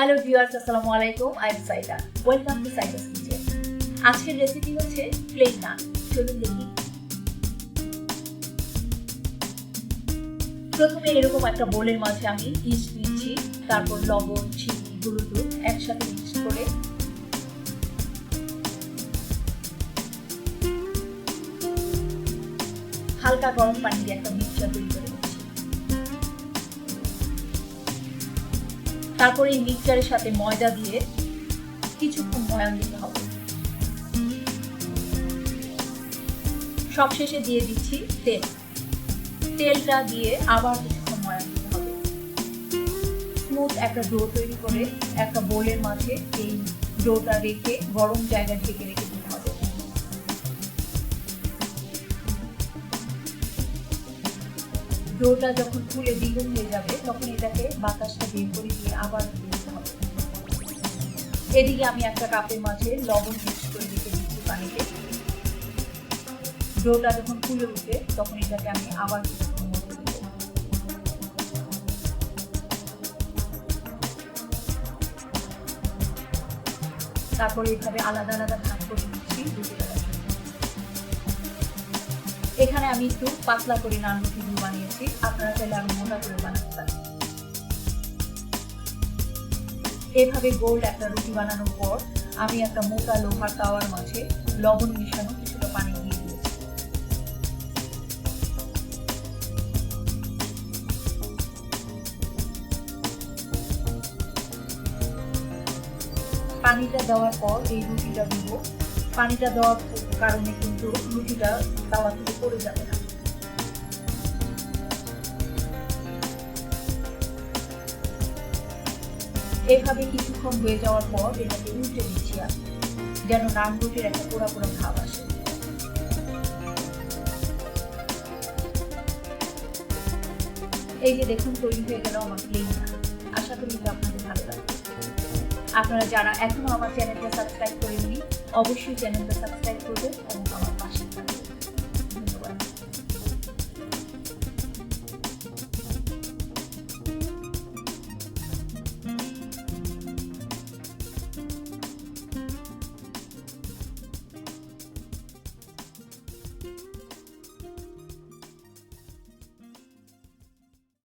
Hello viewers, আসসালামু আলাইকুম। I am Saida. Welcome to Saida's kitchen. আজকের রেসিপি হচ্ছে প্লেন নান। চলুন দেখি। প্রথমে এরকম একটা বোলের মাঝে আমি ইস্ট নিচ্ছি, তারপর লবণ, চিনি, গুঁড়ো দুধ একসাথে মিক্স করে হালকা গরম পানি দিয়ে একটা মিক্সচার তৈরি করে নিচ্ছি। তারপর এই মিক্সচারের সাথে ময়দা দিয়ে কিছুক্ষণ ময়ান দিতে হবে। সবশেষে দিয়ে দিচ্ছি তেল। তেলটা দিয়ে আবার কিছুক্ষণ ময়ান দিতে হবে। স্মুথ একটা ডো তৈরি করে একটা বোলের মাঝে এই ডোটা রেখে গরম জায়গা ঢেকে রেখে দিতে হবে। ডোটা যখন ফুলে দ্বিগুণ হয়ে যাবে তখন এটাকে বাতাসটা বের করে দিয়ে আবার দিতে হবে। এদিকে আমি একটা কাপের মাঝে লবণ মিক্স করে রেখে দিচ্ছি পানিতে। ডোটা যখন ফুলে উঠবে তখন এটাকে আমি আবার কিছুক্ষণ মধ্যে দেব। তারপরে এইভাবে আলাদা আলাদা ভাগ করে নিচ্ছি রুটি বেলার জন্য। এখানে আমি একটু পাতলা করে নান রুটি বানিয়েছি, আপনারা চাইলে আমি মোটা করে বানাতে পারি। এভাবে গোল একটা রুটি বানানোর পর আমি একটা মোটা লোহার তাওয়ার মাঝে লবণ মিশানো কিছুটা পানি দিয়ে দিয়েছি। পানিটা দেওয়ার পর এই রুটিটা দিব। পানিটা দেওয়ার কারণে কিন্তু রুটিটা তাওয়া থেকে পড়ে যাবে না। এভাবে কিছুক্ষণ হয়ে যাওয়ার পর এটাকে উল্টে দিচ্ছি আমি, যেন নান রুটির একটা পোড়া পোড়া ভাব আসে। এই যে দেখুন তৈরি হয়ে গেল আমার প্লেন নান। আশা করি আপনাদের ভালো লাগবে। আপনারা যারা এখনো আমার চ্যানেলটা সাবস্ক্রাইব করেননি অবশ্যই চ্যানেলটা সাবস্ক্রাইব করবেন এবং আমার পাশে থাকবেন।